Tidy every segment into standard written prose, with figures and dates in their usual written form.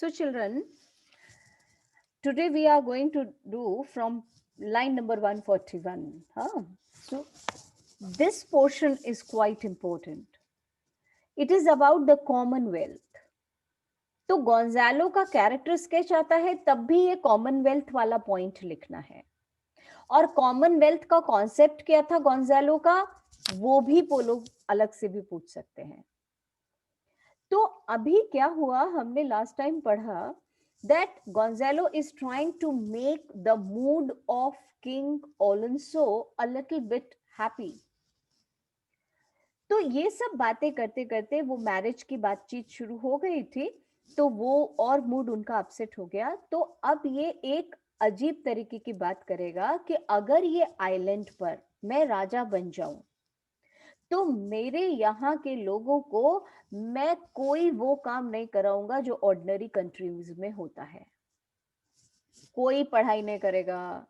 So children, today we are going to do from line number 141. So this portion is quite important. It is about the Commonwealth. तो Gonzalo का character sketch आता है तब भी ये Commonwealth वाला point लिखना है। और कॉमनवेल्थ का कॉन्सेप्ट क्या था गोंजालो का, वो भी वो लोग अलग से भी पूछ सकते हैं। तो अभी क्या हुआ, हमने लास्ट टाइम पढ़ा that Gonzalo is trying to make the mood of King Alonso a little bit happy. तो ये सब बातें करते करते वो मैरिज की बातचीत शुरू हो गई थी, तो वो और मूड उनका अपसेट हो गया। तो अब ये एक अजीब तरीके की बात करेगा कि अगर ये आइलैंड पर मैं राजा बन जाऊं तो मेरे यहाँ के लोगों को मैं कोई वो काम नहीं कराऊंगा जो ऑर्डिनरी कंट्रीज में होता है। कोई पढ़ाई नहीं करेगा,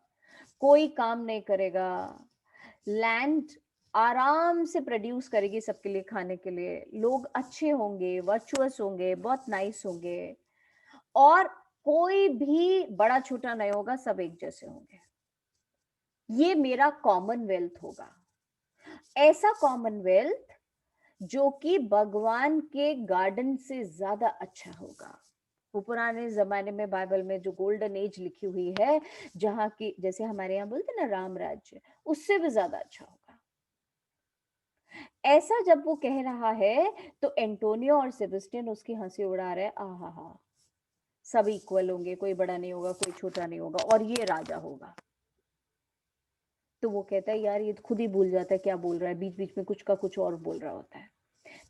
कोई काम नहीं करेगा, लैंड आराम से प्रोड्यूस करेगी सबके लिए खाने के लिए, लोग अच्छे होंगे, वर्चुअस होंगे, बहुत नाइस होंगे, और कोई भी बड़ा छोटा नहीं होगा, सब एक जैसे होंगे। ये मेरा कॉमनवेल्थ होगा। ऐसा कॉमनवेल्थ जो कि भगवान के गार्डन से ज्यादा अच्छा होगा। वो पुराने जमाने में बाइबल में जो गोल्डन एज लिखी हुई है, जहां की जैसे हमारे यहाँ बोलते ना राम राज्य, उससे भी ज्यादा अच्छा होगा। ऐसा जब वो कह रहा है तो एंटोनियो और सेबेस्टियन उसकी हंसी उड़ा रहे, आहा हा, सब इक्वल होंगे, कोई बड़ा नहीं होगा, कोई छोटा नहीं होगा, और ये राजा होगा। तो वो कहता है यार ये खुद ही भूल जाता है क्या बोल रहा है, बीच बीच में कुछ का कुछ और बोल रहा होता है।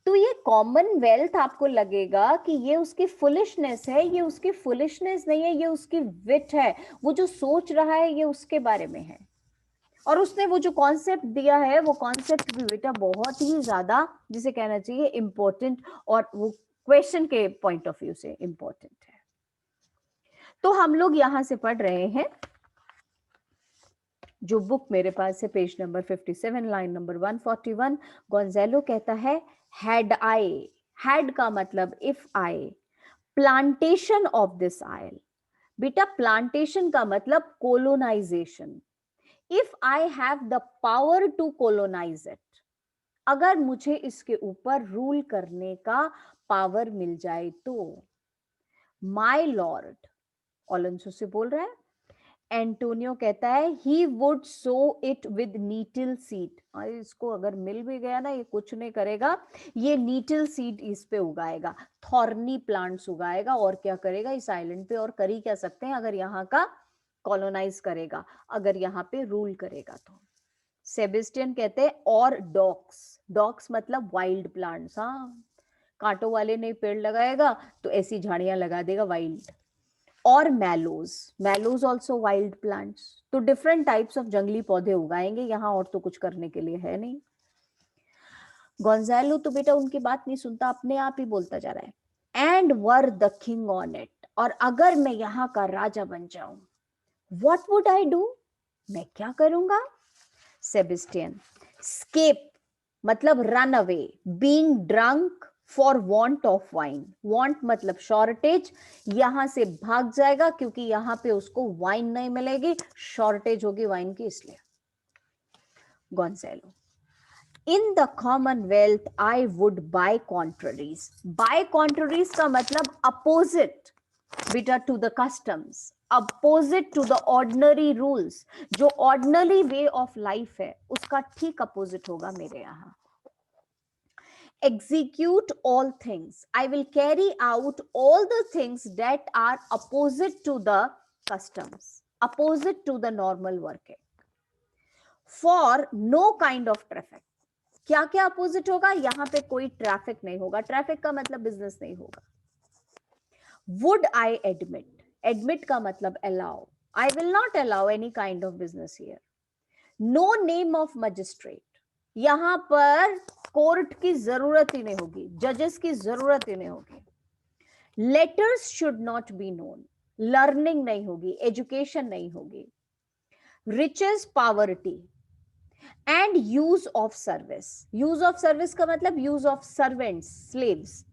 तो ये कॉमनवेल्थ आपको लगेगा कि ये उसकी फुलिशनेस है, ये उसकी फुलिशनेस नहीं है, ये उसकी विट है। वो जो सोच रहा है ये उसके बारे में है, और उसने वो जो कॉन्सेप्ट दिया है वो कॉन्सेप्ट भी बेटा बहुत ही ज्यादा, जिसे कहना चाहिए इंपॉर्टेंट, और वो क्वेश्चन के पॉइंट ऑफ व्यू से इंपॉर्टेंट है। तो हम लोग यहां से पढ़ रहे हैं जो बुक मेरे पास है, page number 57 line number 141। Gonzalo कहता है हैड आई, हैड का मतलब if I, plantation of this isle. बेटा प्लांटेशन का मतलब colonisation. If I have the power to colonise it, अगर मुझे इसके ऊपर रूल करने का पावर मिल जाए तो। माय लॉर्ड, ओलोंसो से बोल रहा है। एंटोनियो कहता है he would sow it with nettle seed, इसको अगर मिल भी गया ना ये कुछ नहीं करेगा, ये नीटल सीड इस पे उगाएगा, थॉर्नी प्लांट्स उगाएगा, और क्या करेगा इस आइलैंड पे, और कर ही क्या सकते हैं अगर यहाँ का कॉलोनाइज करेगा, अगर यहाँ पे रूल करेगा तो। सेबेस्टियन कहते हैं और डॉग्स, डॉग्स मतलब वाइल्ड प्लांट्स, हाँ कांटों वाले नहीं पेड़ लगाएगा तो ऐसी झाड़ियां लगा देगा वाइल्ड। और मैलोज, मैलोज ऑल्सो वाइल्ड प्लांट्स। तो डिफरेंट टाइप्स ऑफ जंगली पौधे उगाएंगे यहाँ, और तो कुछ करने के लिए है नहीं। गोंजालो तो बेटा उनकी बात नहीं सुनता, अपने आप ही बोलता जा रहा है and were the king on it, और अगर मैं यहाँ का राजा बन जाऊं, व्हाट वुड आई डू, मैं क्या करूंगा। सेबेस्टियन, स्केप मतलब run away, being drunk for want of wine, want मतलब शॉर्टेज, यहां से भाग जाएगा क्योंकि यहां पे उसको वाइन नहीं मिलेगी, शॉर्टेज होगी वाइन की इसलिए। Gonzalo, in the commonwealth I would by contraries, by contraries का मतलब अपोजिट बेटा to the customs, opposite to the ordinary rules, जो ऑर्डिनरी वे ऑफ लाइफ है उसका ठीक अपोजिट होगा मेरे यहां। Execute all things, I will carry out all the things that are opposite to the customs, opposite to the normal working, for no kind of traffic। क्या क्या opposite होगा, यहां पे कोई ट्रैफिक नहीं होगा, ट्रैफिक का मतलब बिजनेस नहीं होगा। वुड आई एडमिट, एडमिट का मतलब allow, I will not allow any kind of business here. No name of magistrate, यहां पर कोर्ट की जरूरत ही नहीं होगी, जजेस की जरूरत ही नहीं होगी। Letters should not be known, learning नहीं होगी, एजुकेशन नहीं होगी। Riches poverty and use of service, use of service का मतलब use of servants, slaves,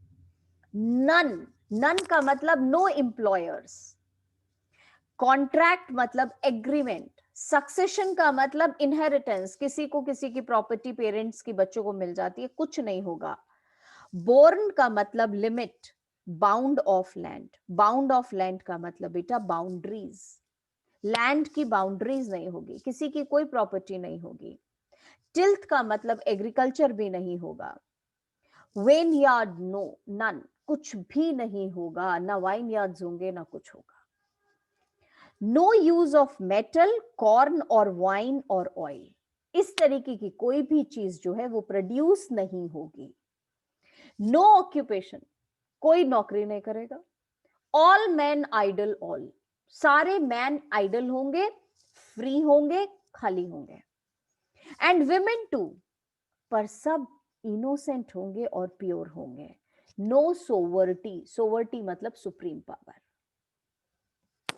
none none का मतलब नो एम्प्लॉयर्स, कॉन्ट्रैक्ट मतलब एग्रीमेंट, सक्सेशन का मतलब इनहेरिटेंस, किसी को किसी की प्रॉपर्टी पेरेंट्स की बच्चों को मिल जाती है, कुछ नहीं होगा। बोर्न का मतलब limit, bound of land, bound of land का मतलब बेटा बाउंड्रीज, लैंड की बाउंड्रीज नहीं होगी, किसी की कोई प्रॉपर्टी नहीं होगी। टिल्थ का मतलब एग्रीकल्चर भी नहीं होगा। वेन यार्ड नो, नन, कुछ भी नहीं होगा, ना वाइन यार्ड्स होंगे ना कुछ होगा। No use of metal, corn और वाइन और ऑयल, इस तरीके की कोई भी चीज जो है वो प्रोड्यूस नहीं होगी। नो ऑक्यूपेशन, कोई नौकरी नहीं करेगा। ऑल मैन आइडल, ऑल, सारे मैन आइडल होंगे, फ्री होंगे, खाली होंगे। एंड विमेन टू, पर सब इनोसेंट होंगे और प्योर होंगे। नो सोवर्टी, सोवर्टी मतलब सुप्रीम पावर।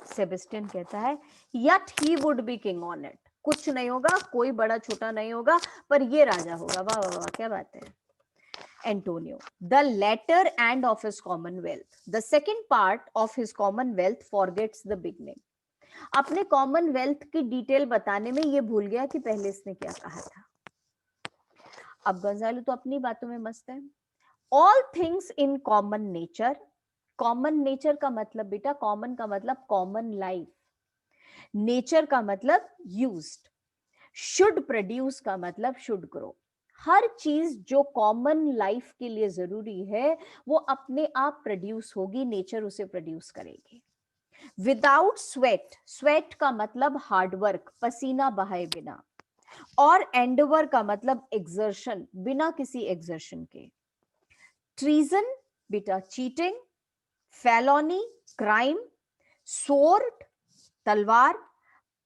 सेबेस्टियन कहता है yet he would be king on it, कुछ नहीं होगा, कोई बड़ा छोटा नहीं होगा, पर ये राजा होगा। वाह वाह वाह, क्या बात है। Antonio, the latter end of his commonwealth, the second part of his commonwealth forgets the beginning. अपने कॉमनवेल्थ की डिटेल बताने में ये भूल गया कि पहले इसने क्या कहा था। अब गंजालो तो अपनी बातों में मस्त है। All things in common nature, common nature का मतलब बेटा, कॉमन का मतलब कॉमन लाइफ, नेचर का मतलब यूज्ड, शुड प्रोड्यूस का मतलब शुड ग्रो। हर चीज जो कॉमन लाइफ के लिए जरूरी है वो अपने आप प्रोड्यूस होगी, नेचर उसे प्रोड्यूस करेगी। विदाउट स्वेट, स्वेट का मतलब हार्डवर्क, पसीना बहाए बिना, और एंडवर का मतलब एक्सर्शन, बिना किसी एक्सर्शन के। ट्रीजन बेटा चीटिंग, फेलोनी क्राइम, सोर्ड तलवार,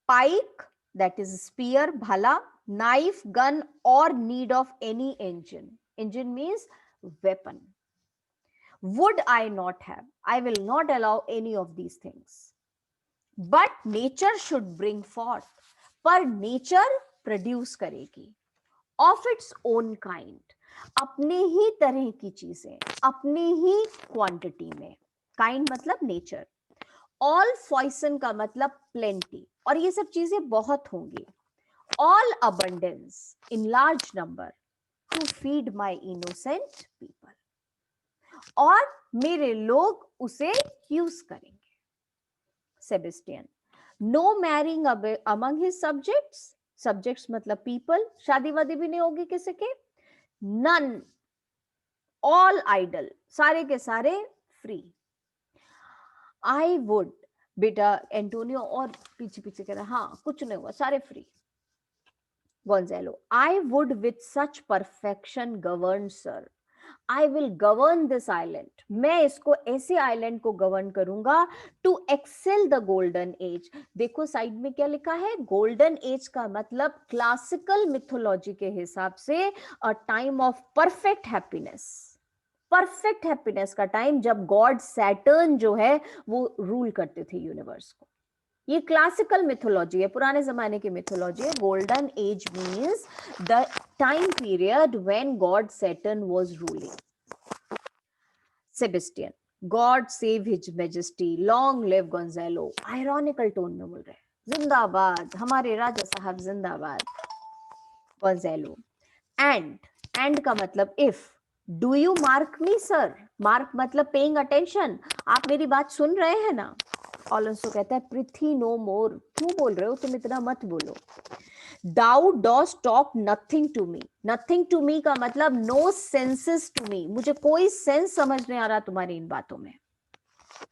पाइक that is spear, bhala, knife, gun, or need of any engine. Engine means weapon. Would I not have? I will not allow any of these things. But nature should bring forth. पर nature produce करेगी of its own kind. अपने ही तरह की चीजें, अपने ही quantity में। kind मतलब nature. All foison का मतलब plenty, और ये सब चीजें बहुत होंगी। All abundance in large number to feed my innocent people. और मेरे लोग उसे यूज करेंगे। Sebastian, no marrying among his subjects, subjects मतलब people, शादी वादी भी नहीं होगी किसी के। None, all idle, सारे के सारे फ्री। I would, बेटा एंटोनियो और पीछे पीछे कह रहा, हाँ कुछ नहीं हुआ, सारे free. Gonzalo, I would with such perfection govern, sir. I will govern this island. मैं इसको ऐसे आइलैंड को गवर्न करूंगा to excel the golden age. देखो साइड में क्या लिखा है, गोल्डन एज का मतलब क्लासिकल मिथोलॉजी के हिसाब से a time of perfect happiness, perfect happiness का टाइम, जब गॉड सैटर्न जो है वो रूल करते थे यूनिवर्स को। ये क्लासिकल मिथोलॉजी है, पुराने जमाने की मिथोलॉजी है। Golden age means the time period when God Saturn was ruling. Sebastian, God save his majesty, long live Gonzalo, ironical tone में बोल रहे हैं, जिंदाबाद हमारे राजा साहब जिंदाबाद। गोंजालो, एंड का मतलब if, do you mark me sir, mark मतलब पेइंग अटेंशन, आप मेरी बात सुन रहे हैं ना। ऑलंसो कहता है पृथ्वी नो मोर, क्यों बोल रहे हो तुम, इतना मत बोलो। Thou dost talk nothing to me, nothing to me का मतलब नो सेंसेस टू मी, मुझे कोई सेंस समझ नहीं आ रहा तुम्हारी इन बातों में।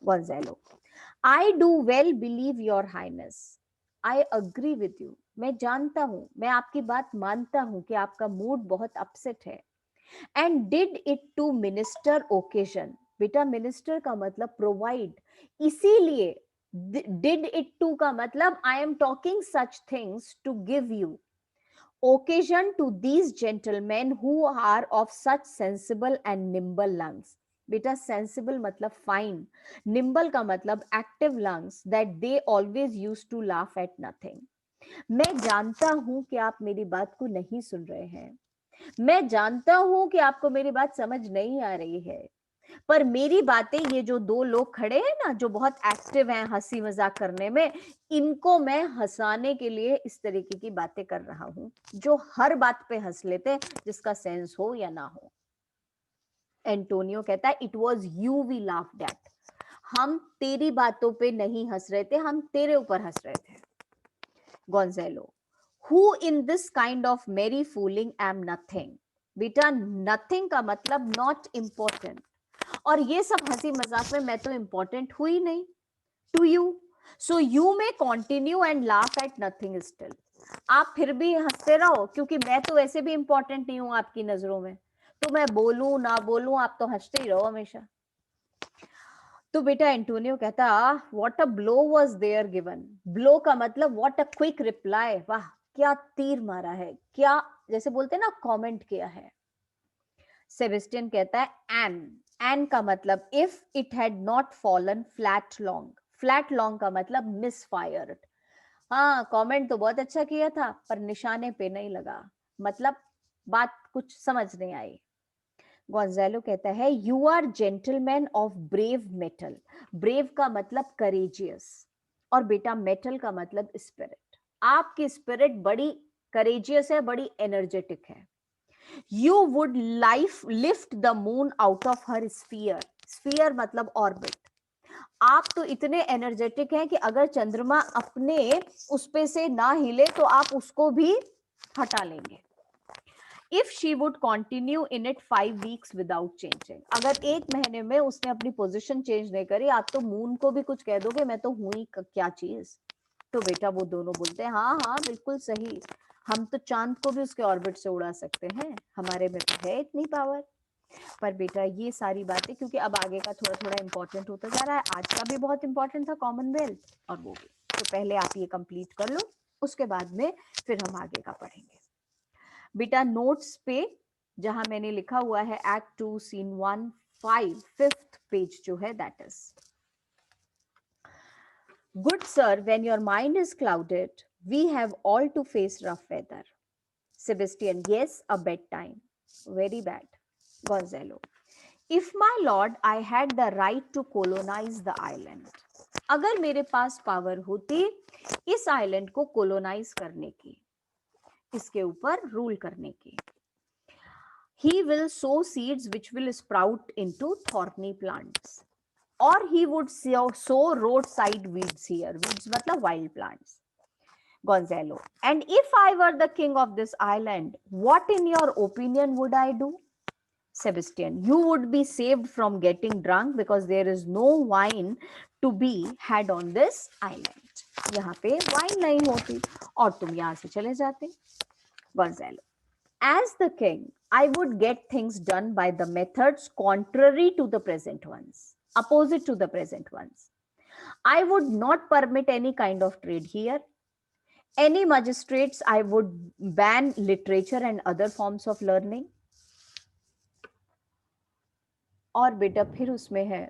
Gonzalo, I do well believe your highness, I agree with you, मैं जानता हूं, मैं आपकी बात मानता हूं कि आपका मूड बहुत अपसेट है। And did it to minister occasion, बेटा मिनिस्टर का मतलब प्रोवाइड, इसीलिए डिड इट टू का मतलब I am talking such things to give you occasion to these gentlemen who are of such sensible and nimble lungs. बेटा sensible मतलब fine, nimble का मतलब active lungs, that they always use to laugh at nothing. मैं जानता हूं कि आप मेरी बात को नहीं सुन रहे हैं, मैं जानता हूं कि आपको मेरी बात समझ नहीं आ रही है, पर मेरी बातें, ये जो दो लोग खड़े हैं ना, जो बहुत एक्टिव हैं हंसी मजाक करने में, इनको मैं हंसाने के लिए इस तरीके की बातें कर रहा हूं, जो हर बात पे हंस लेते हैं, जिसका सेंस हो या ना हो। एंटोनियो कहता है, it was you we laughed at, हम तेरी बातों पे नहीं हंस रहे थे, हम तेरे ऊपर हंस रहे थे। Gonzalo, who in this kind of merry fooling am nothing. बेटा, नथिंग का मतलब नॉट इंपॉर्टेंट, और ये सब हंसी मजाक में मैं तो इंपॉर्टेंट हुई नहीं to you, so you may continue and laugh at nothing still. आप फिर भी हंसते रहो, क्योंकि मैं तो वैसे भी इंपॉर्टेंट नहीं हूं आपकी नजरों में, तो मैं बोलूं ना बोलूं, आप तो हंसते ही रहो हमेशा। तो बेटा एंटोनियो कहता, what a blow was there given. Blow का मतलब व्हाट अ क्विक रिप्लाई, वाह क्या तीर मारा है, क्या जैसे बोलते हैं ना कमेंट किया है। सेबेस्टियन कहता है, एन का मतलब if it had not fallen flat long. Flat long का मतलब मिस फायर्ड। हाँ, कमेंट तो बहुत अच्छा किया था, पर निशाने पे नहीं लगा, मतलब बात कुछ समझ नहीं आई। गोंजालो कहता है, you are gentleman of brave metal. Brave का मतलब करेजियस, और बेटा मेटल का मतलब स्पिरिट। आपकी स्पिरिट बड़ी करेजियस है, बड़ी एनर्जेटिक है। You would lift the moon out of her sphere. Sphere मतलब ऑर्बिट। आप तो इतने एनर्जेटिक हैं कि अगर चंद्रमा अपने उस पे से ना हिले तो आप उसको भी हटा लेंगे। If she would continue in it 5 weeks without changing, अगर एक महीने में उसने अपनी पोजीशन चेंज नहीं करी, आप तो मून को भी कुछ कह दोगे, मैं तो हूं ही क्या चीज। तो बेटा वो दोनों बोलते हैं, हाँ हाँ बिल्कुल सही, हम तो चांद को भी उसके ऑर्बिट से उड़ा सकते हैं, हमारे में तो है इतनी पावर। पर बेटा ये सारी बातें, क्योंकि अब आगे का थोड़ा थोड़ा इंपॉर्टेंट होता जा रहा है, आज का भी बहुत इंपॉर्टेंट था कॉमनवेल्थ, और वो भी, तो पहले आप ये कंप्लीट कर लो, उसके बाद में फिर हम आगे का पढ़ेंगे। बेटा नोट्स पे जहां मैंने लिखा हुआ है एक्ट 2 सीन 1 5 5th पेज जो है, that is, good sir, when your mind is clouded we have all to face rough weather. Sebastian, yes, a bedtime. Very bad. Gonzalo, if my lord, I had the right to colonize the island. अगर मेरे पास power होती इस island को colonise करने की, इसके ऊपर rule करने की। He will sow seeds which will sprout into thorny plants. Or he would sow roadside weeds here. Weeds मतलब wild plants. Gonzalo, and if I were the king of this island, what in your opinion would I do? Sebastian, you would be saved from getting drunk because there is no wine to be had on this island. यहाँ पे wine नहीं होती और तुम यहाँ से चले जाते। Gonzalo, as the king, I would get things done by the methods contrary to the present ones, opposite to the present ones. I would not permit any kind of trade here. Any magistrates, I would ban literature and other forms of learning. और बेटा फिर उसमें है,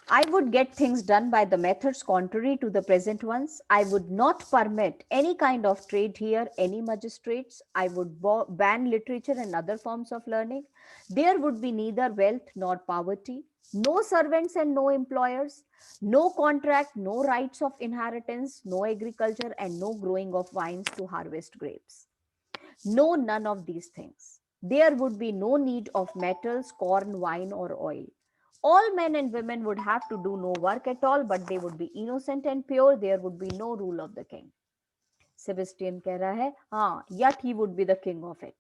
I would get things done by the methods contrary to the present ones. I would not permit any kind of trade here, any magistrates. I would ban literature and other forms of learning. There would be neither wealth nor poverty, no servants and no employers, no contract, no rights of inheritance, no agriculture, and no growing of vines to harvest grapes. No, none of these things. There would be no need of metals, corn, wine, or oil. All men and women would have to do no work at all, but they would be innocent and pure. There would be no rule of the king. Sebastian कह रहा है, हाँ, yet he would be the king of it.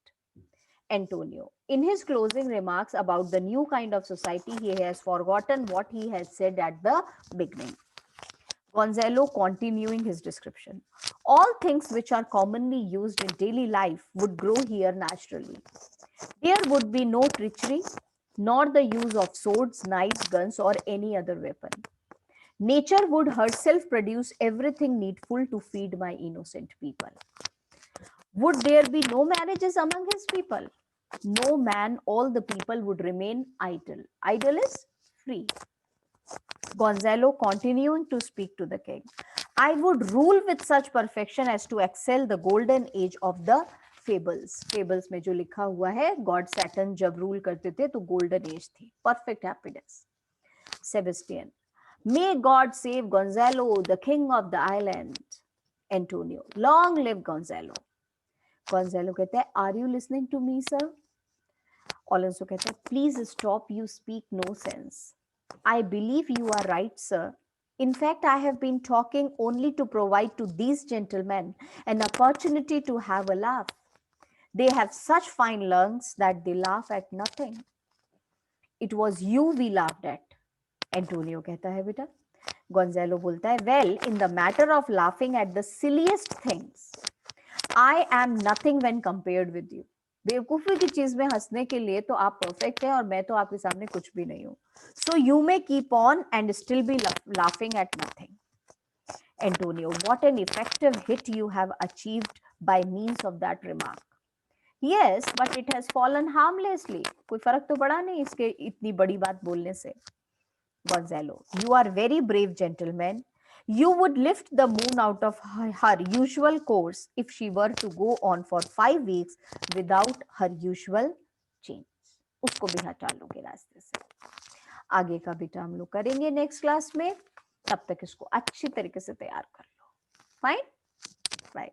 Antonio, in his closing remarks about the new kind of society, he has forgotten what he has said at the beginning. Gonzalo continuing his description. All things which are commonly used in daily life would grow here naturally. There would be no treachery, nor the use of swords, knives, guns, or any other weapon. Nature would herself produce everything needful to feed my innocent people. Would there be no marriages among his people? No man, all the people would remain idle. Idle is free. Gonzalo continuing to speak to the king. I would rule with such perfection as to excel the golden age of the fables में जो लिखा हुआ है, God Saturn जब rule करते थे तो golden age थी, perfect happiness. Sebastian, may God save Gonzalo the king of the island. Antonio, long live Gonzalo. Gonzalo कहता है, are you listening to me sir? Alonso कहता है, please stop, you speak no sense. I believe you are right sir. In fact, I have been talking only to provide to these gentlemen an opportunity to have a laugh. They have such fine lungs that they laugh at nothing. It was you we laughed at. Antonio कहता है, बेटा. Gonzalo बोलता है, well, in the matter of laughing at the silliest things, I am nothing when compared with you. बेवकूफी की चीज में हंसने के लिए तो आप परफेक्ट हैं और मैं तो आपके सामने कुछ भी नहीं हूं. So you may keep on and still be laughing at nothing. Antonio, what an effective hit you have achieved by means of that remark. Yes, but it has fallen harmlessly. कोई फर्क तो पड़ा नहीं इसके इतनी बड़ी बात बोलने से. Gonzalo, you are very brave gentleman. You would lift the moon out of her usual course if she were to go on for 5 weeks without her usual change. उसको भी हटा लोगे रास्ते से. आगे का बेटा हम लोग करेंगे नेक्स्ट क्लास में. तब तक इसको अच्छी तरीके से तैयार कर लो. Fine, bye.